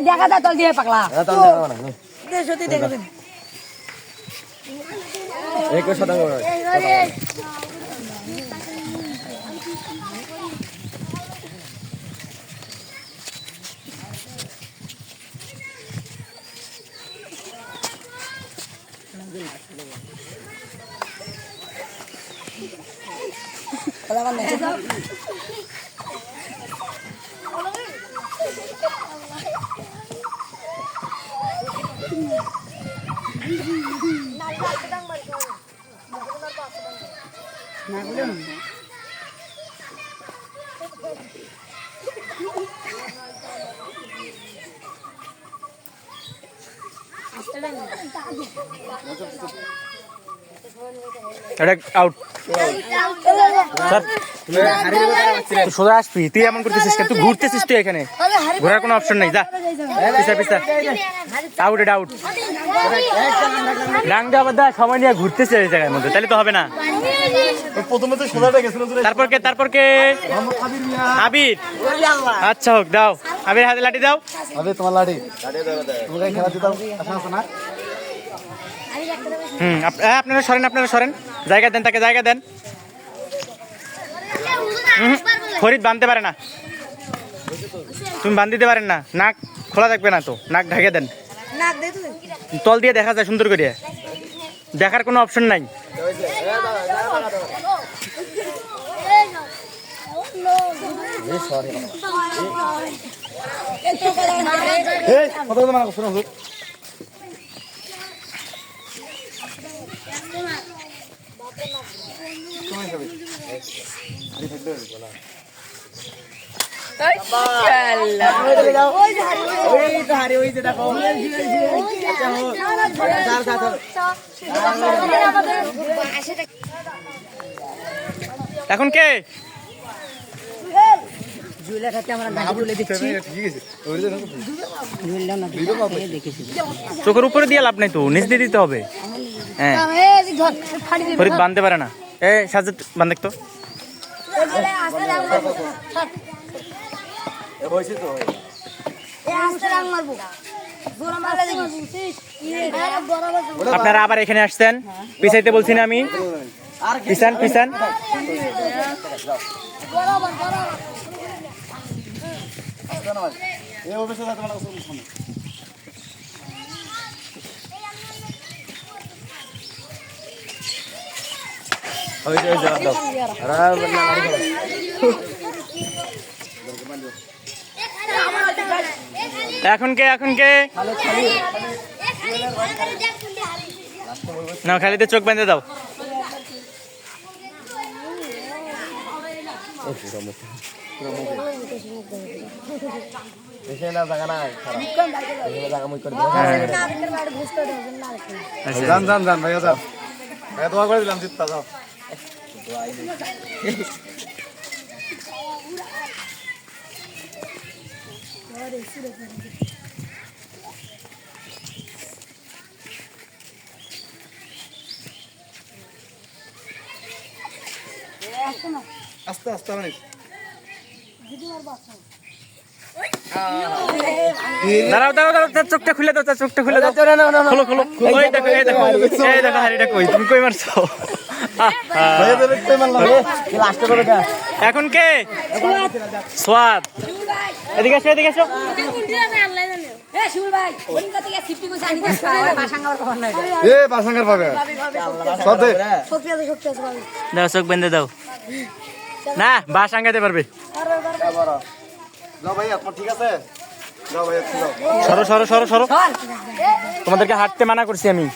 দেখা যায় তল দিয়ে পাগলা আউট সোজা আসবি তুই এমন করতেছিস তুই ঘুরতেছিস তুই এখানে ঘোরার কোনো অপশন নেই যা পিছা পিছা আউট এটা আউট ডাঙ্গা বাদা সময় নিয়ে ঘুরতেছে এই জায়গার মধ্যে তাহলে তো হবে না তারপর কে আবির আচ্ছা হোক দাও আবির হাতে লাঠি দাও তোমার লাঠি আপনারা সরেন জায়গা দেন তাকে জায়গা দেন ফরিদ বাঁধতে পারে না তুমি বাঁধ দিতে পারেন না নাক খোলা থাকবে না তো নাক ঢাকে দেন তল দিয়ে দেখা যায় সুন্দর করে দেখার কোনো অপশন নাই এখন কে চোখের উপরে দিয়ে লাভ নাই তো নিচ দিয়ে দিতে হবে হ্যাঁ ফরিদ বাঁধতে পারে না সাজেদ বাঁধে তো আপনারা আবার এখানে আসছেন পিছাইতে বলছি না আমি পিছান এখন কে না খালিতে চোখ বেঁধে দাও আস্তে আস্তে অনেক দাঁড়াও চোখটা খুলে দাও খোলো দেখো হাড়িটা কই তুমি কই মারছো এখন কে সোয়াদ এদিকে আসো দাও চোখ বেঁধে দাও না বাস আঙ্গাতে পারবে সরো তোমাদেরকে হাঁটতে মানা করছি আমি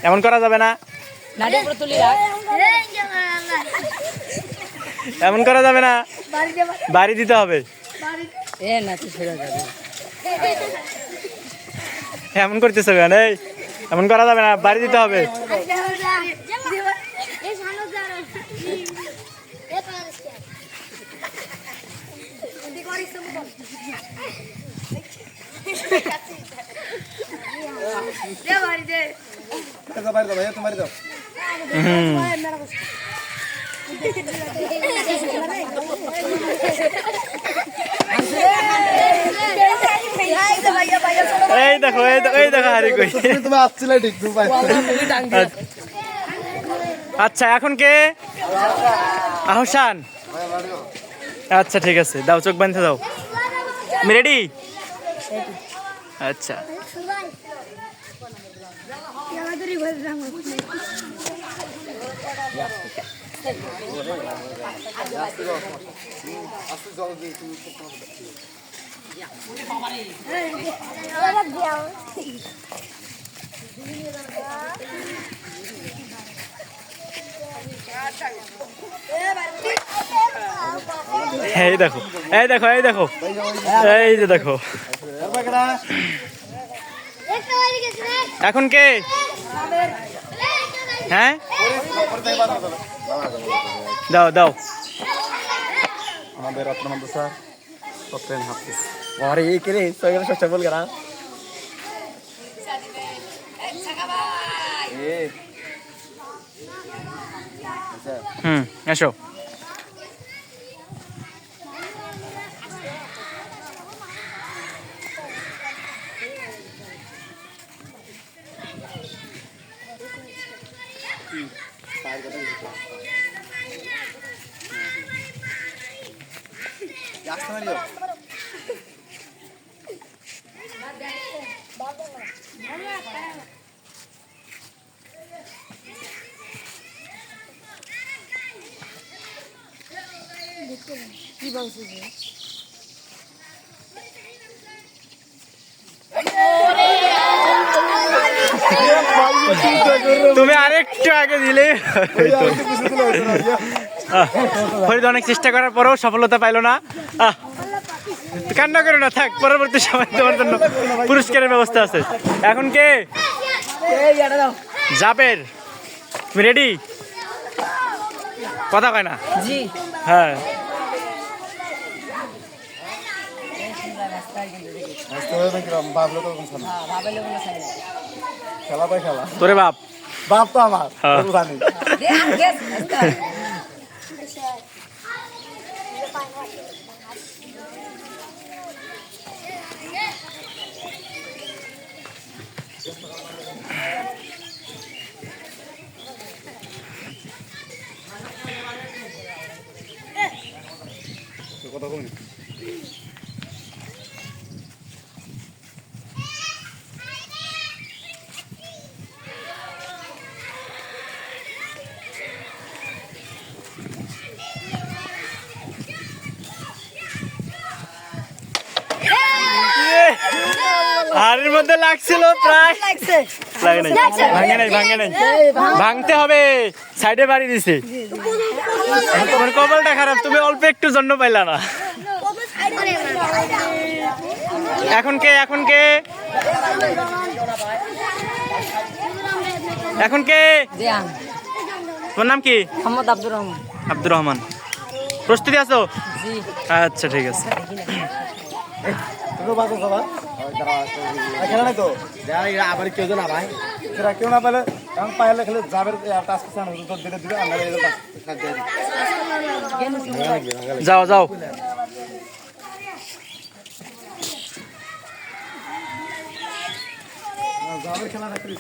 এমন করা যাবে না এমন করা যাবে না বাড়ি দিতে হবে এমন করতেছে এমন করা যাবে না বাড়ি দিতে হবে বাইরে দাও ভাইয়া, তুমি বাইরে দাও। এই দেখো হারি কই। তুমি আসছিলে ঠিক, তুমি বাইরে। আচ্ছা এখন কে? আহসান। আচ্ছা ঠিক আছে, দাও চোখ বাঁধতে দাও। আমি রেডি? আচ্ছা এই দেখো এই যে দেখো। এখন কে? হ্যাঁ দাও দাও। আমাদের রত্ন মাদ্রাসা সফটওয়্যার হাফিজ। और ये के रे सगळे सस्ता बोल करा ए এসো। जास्त नाही येऊ কি বলছিস? তুমি আরেকটু আগে দিলে ফরিদ অনেক চেষ্টা করার পরেও সফলতা পাইলো না। কান্না করো না, থাক, পরবর্তী সময় তোমার জন্য পুরস্কারের ব্যবস্থা আছে। এখন কে? জাবের। তুমি রেডি? কথা কয় না? জি হ্যাঁ খেলা পাই খেলা তোরে বাপ বাপ তো আমার হ্যাঁ। জানি কথা কই হাড়ির মধ্যে লাগছিল প্রায়, লাগে নাই, ভাঙে নাই, ভাঙতে হবে, সাইডে বাড়ি দিছে। তোমার কপালটা খারাপ, তুমি অল্প একটু জন্য পাইলা না। এখন কে? তোমার নাম কি? মোহাম্মদ আব্দুর রহমান। আব্দুর রহমান। প্রস্তুতি আছো? আচ্ছা ঠিক আছে। খেলা নাই তো আবার কেউ না ভাই, কেউ না পেলে কারণ পাইলে খেলে যাবে যাও যাও। যাবে খেলা রাখি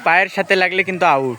পায়ের সাথে লাগলে কিন্তু আউট।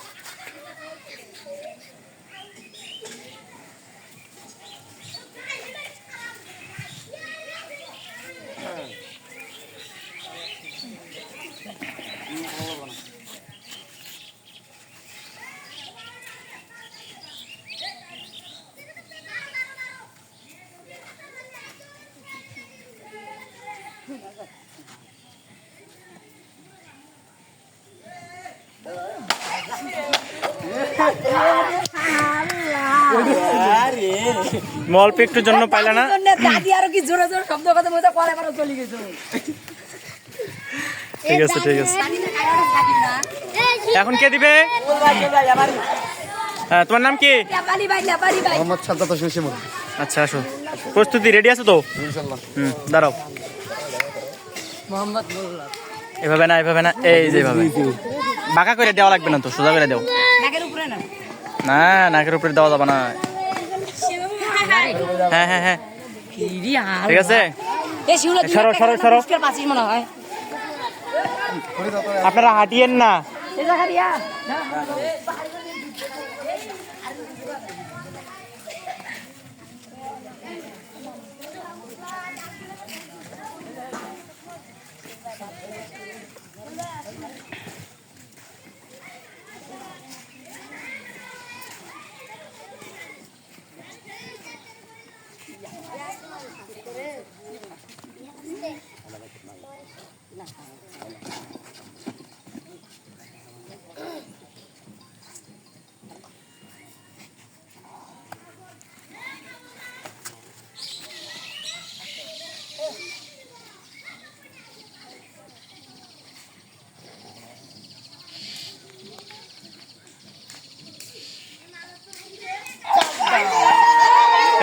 তুমি অল্প একটু জন্য পাইলা না। দাদি আরো কি জোরে জোরে শব্দ কথা বলতে কল এবারও চলে গেছে। ঠিক আছে ঠিক আছে। এখন কে দিবে? হ্যাঁ, তোমার নাম কি? মোহাম্মদ সাজ্জাদ হোসেন শিমুল। আচ্ছা আসো, প্রস্তুতি রেডি আছে তো? ইনশাআল্লাহ। দাঁড়াও। মোহাম্মদ বললাম এভাবে না, এভাবে না, এই যে এভাবে বাঁকা করে দেওয়া লাগবে না তো, সোজা করে দাও। নাকের উপরে না, না নাকের উপরে দেওয়া যাবে না। হ্যাঁ হ্যাঁ হ্যাঁ ঠিক আছে। সরো সরো সরো, মনে হয় আপনারা হাঁটিয়েন না।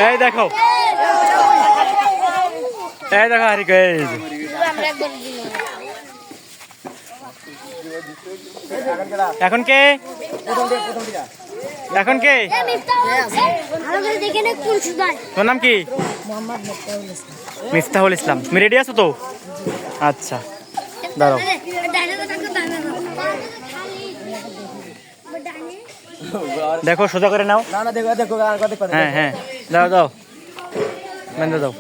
এই দেখো, এই দেখো হারিক, এই যে। এখন কে? এখন কে? তোমার নাম কি? মিফতাহুল ইসলাম। তুমি রেডি আছো তো? আচ্ছা দাঁড়াও। দেখো সোজা করে নাও। না না দেখো দেখো আর কথা কথা। হ্যাঁ হ্যাঁ দাও দাও, বেঁধে দাও।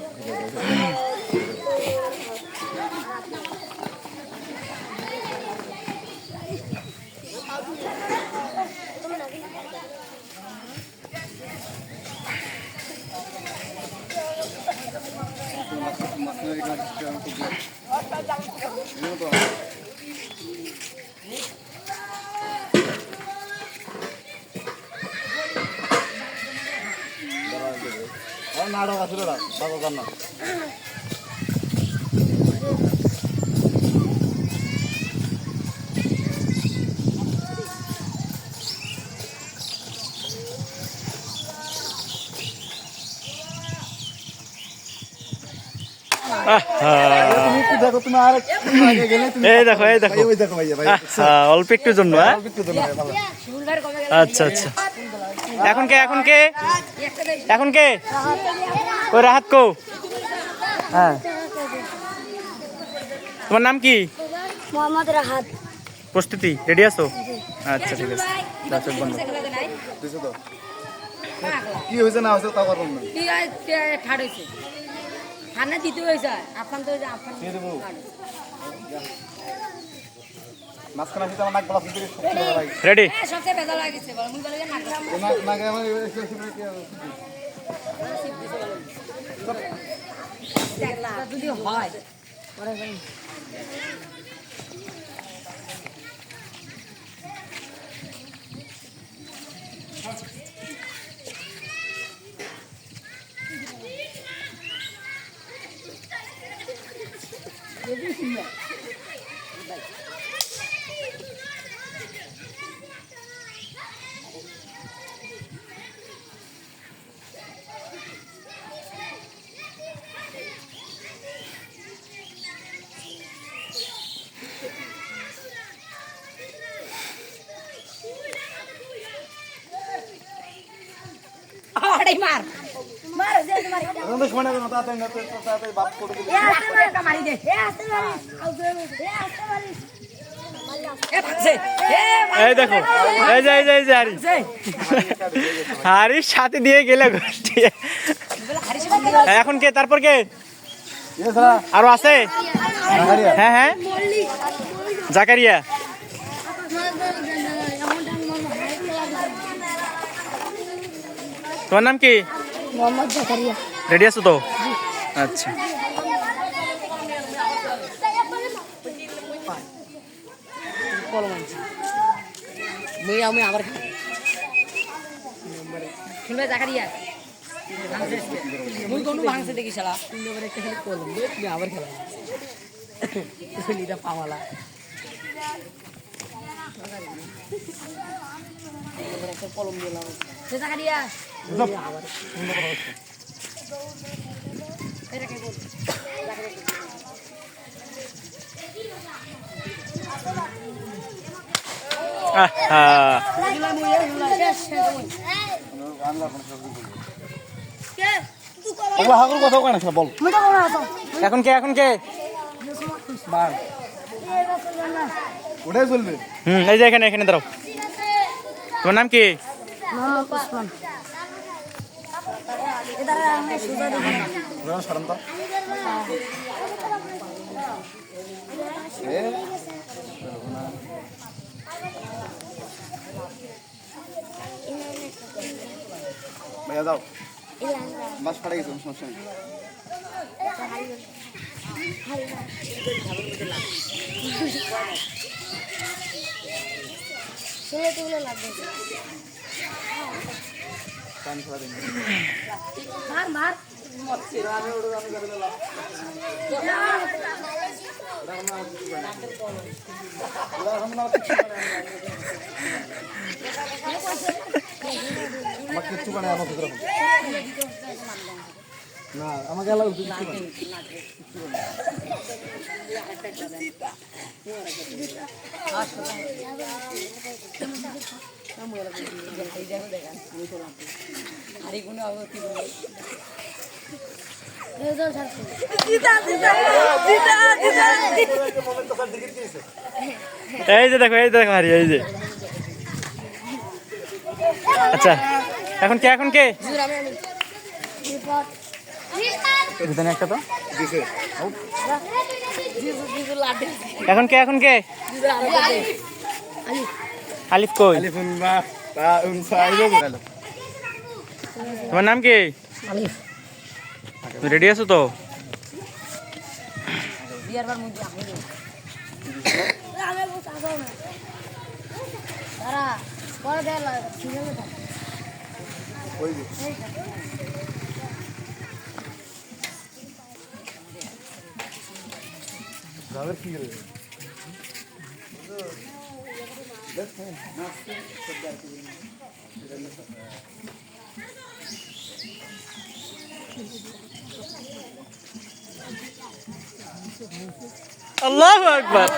নাড়ো আসলে না বাবা জান না। তুমি একটু দেখো, তুমি আর আগে গেলে তুমি এই দেখো, এই দেখো, ওই দেখো ভাইয়া ভাই। অল্প একটু জন্য। হ্যাঁ একটু তো না ভালো। আচ্ছা আচ্ছা। এখন কে? এখন কে? এখন কে? ওই রাহাত কো? হ্যাঁ, তোমার নাম কি? মোহাম্মদ রাহাত। প্রস্তুতি রেডি আছো? আচ্ছা ঠিক আছে, দর্শক বন্ধু। দিছো তো? কি হইছে না হইছে তা করব না। ঠাড় হয়েছে, ঠান্ডা দিতে হয়েছে আপনার তো আপনার দিয়ে দেবো। মাঝখানে আমি তো আমার নাক গলা ফুটে গেছে ভাই। রেডি? সবচেয়ে বেদা লাগছে বল মুই বলে না নাক আমার দেখলা যদি হয় আরে মার মার যে মারি এখন তো সময় না তাড়াতাড়ি বাপ করে দিবে। এ আস্তে মারি একটা মারি দে এ আস্তে মারি এ আস্তে মারি এ ভাগছে এ এই দেখো, এই যে এই যে এই যে হারি, ভাগছে হারির সাথে দিয়ে গেলে গোষ্ঠী। বলে হারিস বন্ধ এখন কে? তারপর কে? এ সারা আরো আছে? হ্যাঁ হ্যাঁ, জাকারিয়া। তোমার নাম কি? মোহাম্মদ জাকারিয়া। রেডি আছো তো? আচ্ছা মুই আমি আবার শুনবে জাকারিয়া মুই কোন ভাঙছে দেখি শালা 3 ওভারে একটা খালি কলম দে তুমি আবার খেলা লিটা পাওয়ালা একটা কলম দিলাম সে টাকা দিয়া আবার এটা কে বল ওগুলো হাগুর কথা কেন বল এখন কে এখন কে বার ওটাই চলবে এই যে এখানে এখানে দাঁড়াও তোমার নাম কি মোহাম্মদ ওসমান সারান তো ভাইয়া যাও বাস ফাটা গেছে সমস্যা নেই ছেলেগুলো লাগবে মার মার আমার কিচ্ছু মানে আমার ভিতরে না আমাকে এলাও এই যে দেখো হারি এই যে আচ্ছা এখন কে একটা তো এখন কে আলিফ কই তোমার নাম কি আলিফ রেডি আছো তো বিয়ার বার মুই আমি তারা পরে দেলা সিনেমা ওই যে যাবে কি করে আল্লাহু আকবার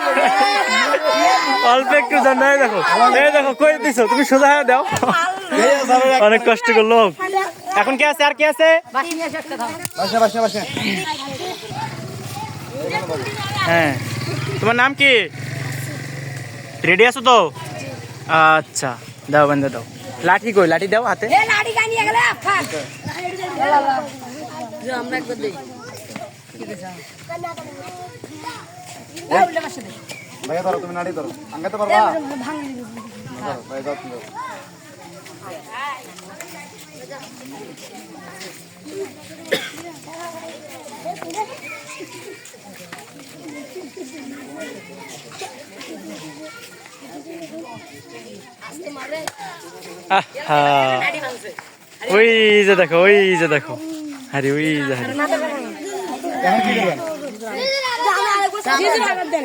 অল্প একটু জানাই দেখো এই দেখো কই দিছো তুমি সোজা হয়ে দাও অনেক কষ্ট করলো এখন কে আছে আর কে আছে বাসি নিয়ে এসে একটা দাও বাসা হ্যাঁ তোমার নাম কি রেডি আছো তো আচ্ছা দাও বন্ধ দাও লাঠি কই লাঠি দাও হাতে এ লাড়ি গানিয়ে গেলে ফাক যে আমরা একবার দেই কি দেছা এ বলে মাসে দে ভাইয়া ধরো তুমি নাড়ি ধরো আঙ্গাতে পারবা ভাঙি ভাই দাও তুমি আহা ওই যে দেখো আরে ওই যে এখন কি করবেন জিজু রাগার দেন